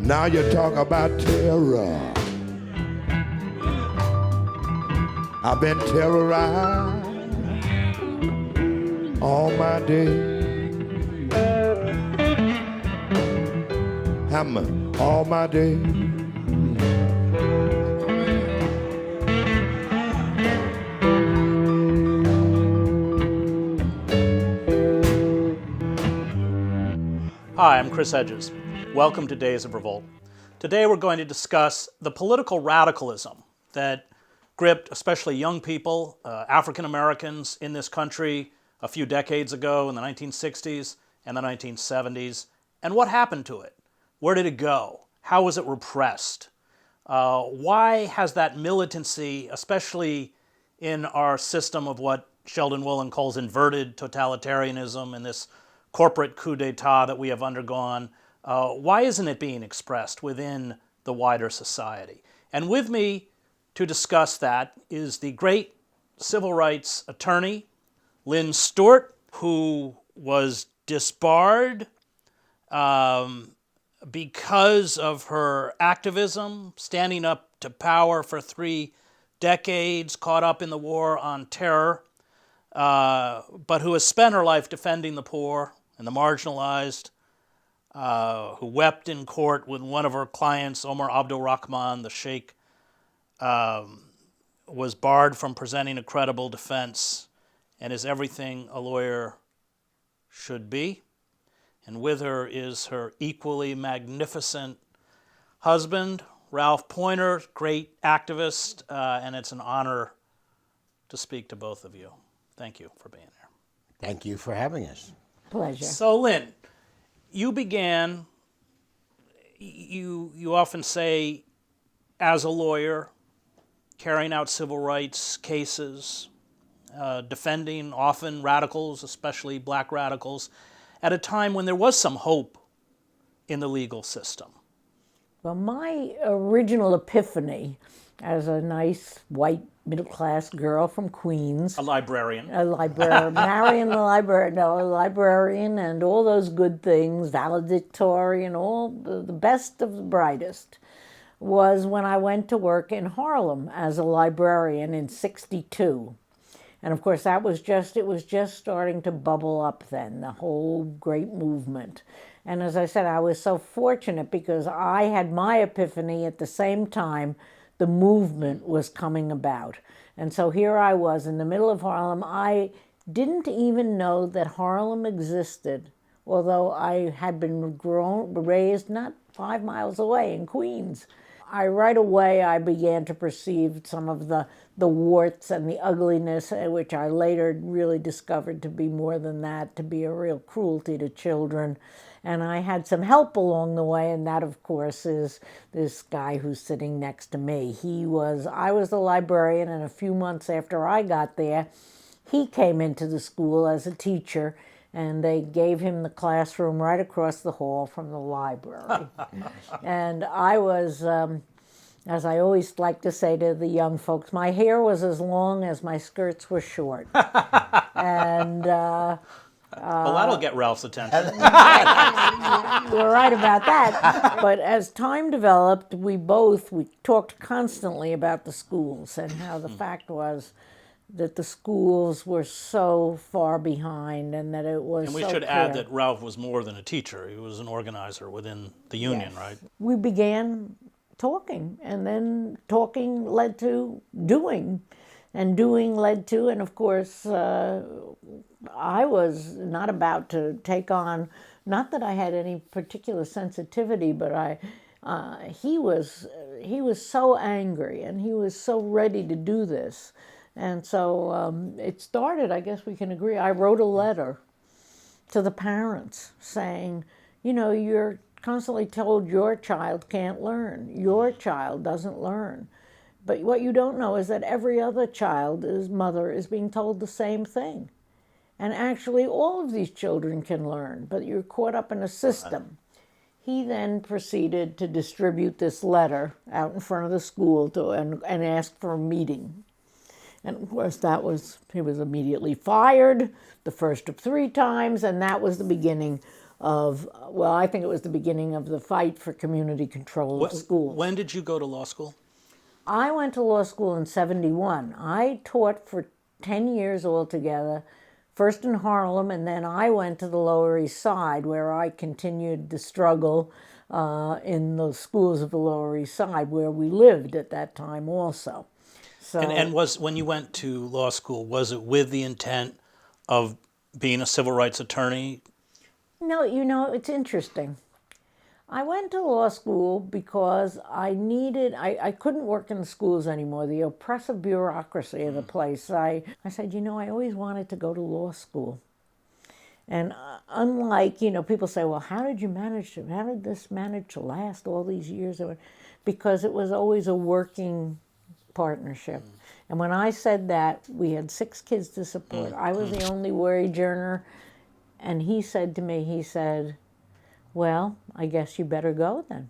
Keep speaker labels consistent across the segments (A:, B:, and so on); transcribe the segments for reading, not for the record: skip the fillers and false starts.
A: Now you talk about terror. I've been terrorized all my day. All my day.
B: Hi, I'm Chris Hedges. Welcome to Days of Revolt. Today we're going to discuss the political radicalism that gripped especially young people, African Americans in this country a few decades ago in the 1960s and the 1970s, and what happened to it. Where did it go? How was it repressed? Why has that militancy, especially in our system of what Sheldon Woolen calls inverted totalitarianism and this corporate coup d'etat that we have undergone, why isn't it being expressed within the wider society? And with me to discuss that is the great civil rights attorney, Lynne Stewart, who was disbarred because of her activism, standing up to power for 3 decades, caught up in the war on terror, but who has spent her life defending the poor and the marginalized, who wept in court when one of her clients, Omar Abdul Rahman, the sheikh, was barred from presenting a credible defense and is everything a lawyer should be. And with her is her equally magnificent husband, Ralph Poynter, great activist, and it's an honor to speak to both of you. Thank you for being here.
C: Thank you for having us.
D: Pleasure.
B: So, Lynn, you began, you often say, as a lawyer, carrying out civil rights cases, defending often radicals, especially black radicals, at a time when there was some hope in the legal system.
D: Well, my original epiphany as a nice white middle-class girl from Queens,
B: A librarian,
D: marrying a librarian and all those good things, valedictorian, all the best of the brightest, was when I went to work in Harlem as a librarian in '62. And of course, it was just starting to bubble up then, the whole great movement. And as I said, I was so fortunate because I had my epiphany at the same time the movement was coming about. And so here I was in the middle of Harlem. I didn't even know that Harlem existed, although I had been raised not 5 miles away in Queens. Right away I began to perceive some of the warts and the ugliness, which I later really discovered to be more than that, to be a real cruelty to children. And I had some help along the way, and that, of course, is this guy who's sitting next to me. I was the librarian, and a few months after I got there, he came into the school as a teacher, and they gave him the classroom right across the hall from the library. And I was, as I always like to say to the young folks, my hair was as long as my skirts were short. And
B: well, that'll get Ralph's attention.
D: you're right about that. But as time developed, we talked constantly about the schools and how the fact was that the schools were so far behind and that it was
B: And we should add that Ralph was more than a teacher. He was an organizer within the union, right?
D: We began talking, and then talking led to doing, and doing led to, and of course, I was not about to take on, not that I had any particular sensitivity, but he was so angry, and he was so ready to do this. And so it started, I guess we can agree, I wrote a letter to the parents saying, you're constantly told your child can't learn. Your child doesn't learn. But what you don't know is that every other child's mother is being told the same thing. And actually all of these children can learn, but you're caught up in a system. He then proceeded to distribute this letter out in front of the school and ask for a meeting. And of course, he was immediately fired, the first of 3 times, and that was the beginning well, I think it was the beginning of the fight for community control of schools.
B: When did you go to law school?
D: I went to law school in 71. I taught for 10 years altogether, first in Harlem, and then I went to the Lower East Side, where I continued the struggle in the schools of the Lower East Side, where we lived at that time also. So,
B: And when you went to law school, was it with the intent of being a civil rights attorney?
D: no, it's interesting. I went to law school because I couldn't work in the schools anymore, the oppressive bureaucracy of the place. I said, I always wanted to go to law school. And unlike, people say, well, how did this manage to last all these years? Because it was always a working partnership. And when I said that, we had 6 kids to support. I was the only wage earner. And he said to me, well, I guess you better go then.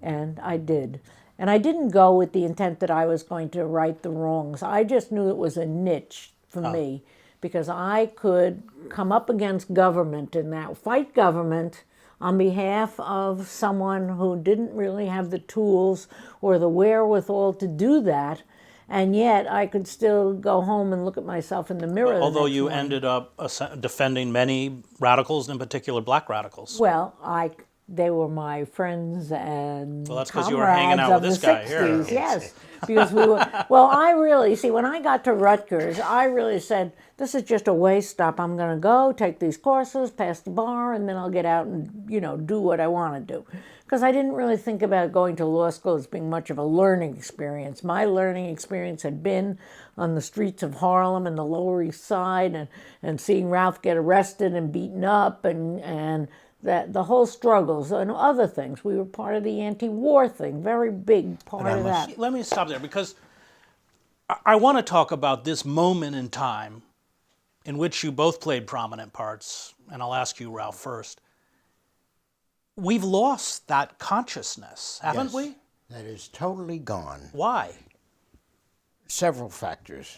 D: And I did. And I didn't go with the intent that I was going to right the wrongs. I just knew it was a niche for me, because I could come up against government and fight government on behalf of someone who didn't really have the tools or the wherewithal to do that. And yet I could still go home and look at myself in the mirror.
B: Although you ended up defending many radicals, in particular black radicals.
D: Well, they were my friends and
B: Well, that's because you were hanging out with this guy here.
D: Yes, because we were. Well, I really when I got to Rutgers, I really said, this is just a waste stop. I'm going to go take these courses, pass the bar, and then I'll get out and do what I want to do. Because I didn't really think about going to law school as being much of a learning experience. My learning experience had been on the streets of Harlem and the Lower East Side, and seeing Ralph get arrested and beaten up, and that the whole struggles and other things. We were part of the anti-war thing, very big part of that.
B: Let me stop there, because I want to talk about this moment in time in which you both played prominent parts, and I'll ask you, Ralph, first. We've lost that consciousness, haven't we?
C: That is totally gone.
B: Why?
C: Several factors.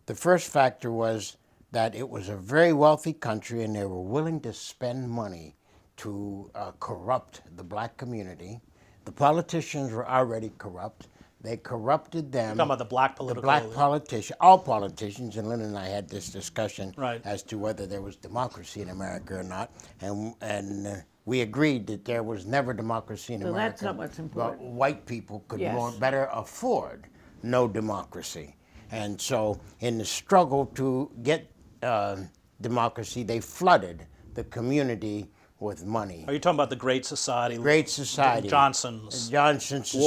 C: The first factor was that it was a very wealthy country, and they were willing to spend money to corrupt the black community. The politicians were already corrupt. They corrupted them.
B: You're talking about the black political elite.
C: Politicians, all politicians, and Lynn and I had this discussion as to whether there was democracy in America or not, and we agreed that there was never democracy in America.
D: That's not what's important.
C: But white people could better afford no democracy. And so in the struggle to get democracy, they flooded the community with money.
B: Are you talking about the Great Society?
C: Great Society.
B: Johnson Society.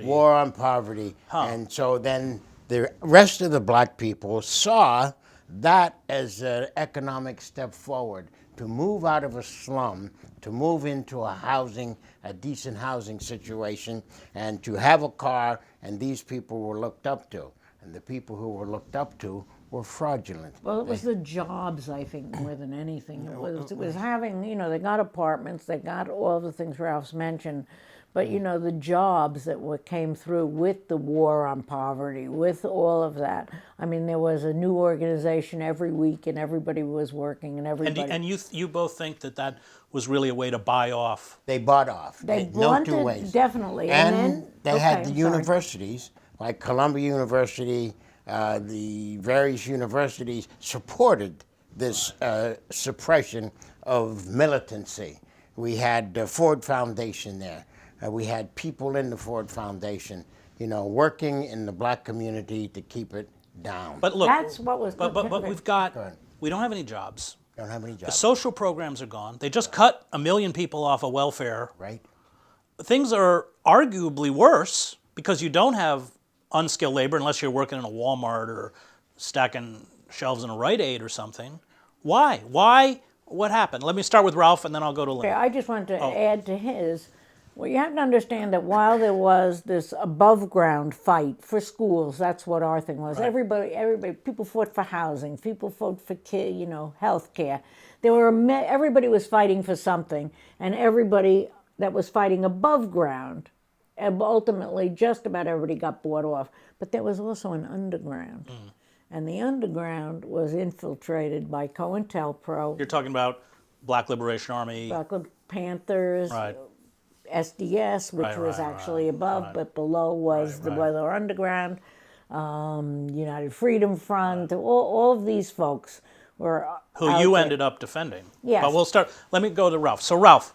C: War on poverty. And so then the rest of the black people saw that as an economic step forward, to move out of a slum, to move into a decent housing situation, and to have a car, and these people were looked up to. And the people who were looked up to were fraudulent.
D: Well, it was the jobs, I think, more than anything. It was having, they got apartments, they got all the things Ralph's mentioned, but, the jobs that came through with the war on poverty, with all of that. I mean, there was a new organization every week, and everybody was working, and everybody...
B: And you both think that was really a way to buy off?
C: They bought off.
D: They
C: no two ways.
D: Definitely.
C: And
D: then,
C: they had the universities, like Columbia University, the various universities supported this suppression of militancy. We had the Ford Foundation there. We had people in the Ford Foundation, working in the black community to keep it down.
B: But look,
D: that's what was.
B: But we don't have any jobs.
C: Don't have any jobs.
B: The social programs are gone. They just cut 1 million people off of welfare.
C: Right.
B: Things are arguably worse because you don't have unskilled labor unless you're working in a Walmart or stacking shelves in a Rite Aid or something. Why? What happened? Let me start with Ralph, and then I'll go to Lynn.
D: Okay, I just wanted to add to his. Well, you have to understand that while there was this above ground fight for schools, that's what our thing was. Right. Everybody, people fought for housing, people fought for health care. Everybody was fighting for something, and everybody that was fighting above ground, and ultimately just about everybody got bought off. But there was also an underground, and the underground was infiltrated by COINTELPRO.
B: You're talking about Black Liberation Army.
D: Black Panthers,
B: Right.
D: SDS, which
B: Right,
D: was
B: right,
D: actually
B: right,
D: above,
B: right.
D: but below was the
B: right.
D: Weather Underground, United Freedom Front. All of these folks were
B: Who
D: out
B: you
D: there.
B: ended up defending.
D: Yes.
B: But we'll start. Let me go to Ralph. So, Ralph,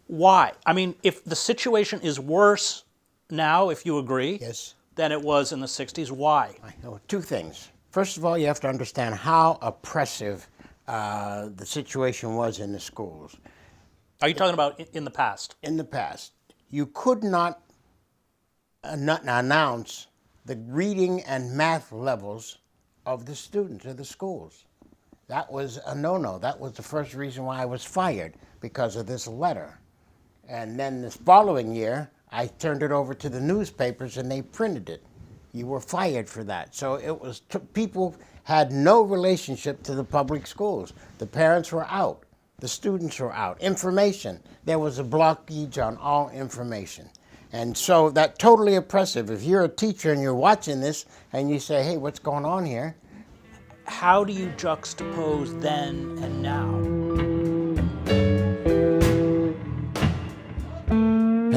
B: why? I mean, if the situation is worse now, if you agree,
C: Yes.
B: than it was in the 60s, why?
C: I know two things. First of all, you have to understand how oppressive the situation was in the schools.
B: Are you talking about in the past?
C: In the past, you could not announce the reading and math levels of the students of the schools. That was a no-no. That was the first reason why I was fired, because of this letter. And then this following year, I turned it over to the newspapers and they printed it. You were fired for that. So it was, people had no relationship to the public schools. The parents were out. The students were out. Information, there was a blockage on all information. And so that totally oppressive. If you're a teacher and you're watching this and you say, hey, what's going on here?
B: How do you juxtapose then and now?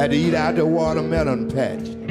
A: Had to eat out the watermelon patch.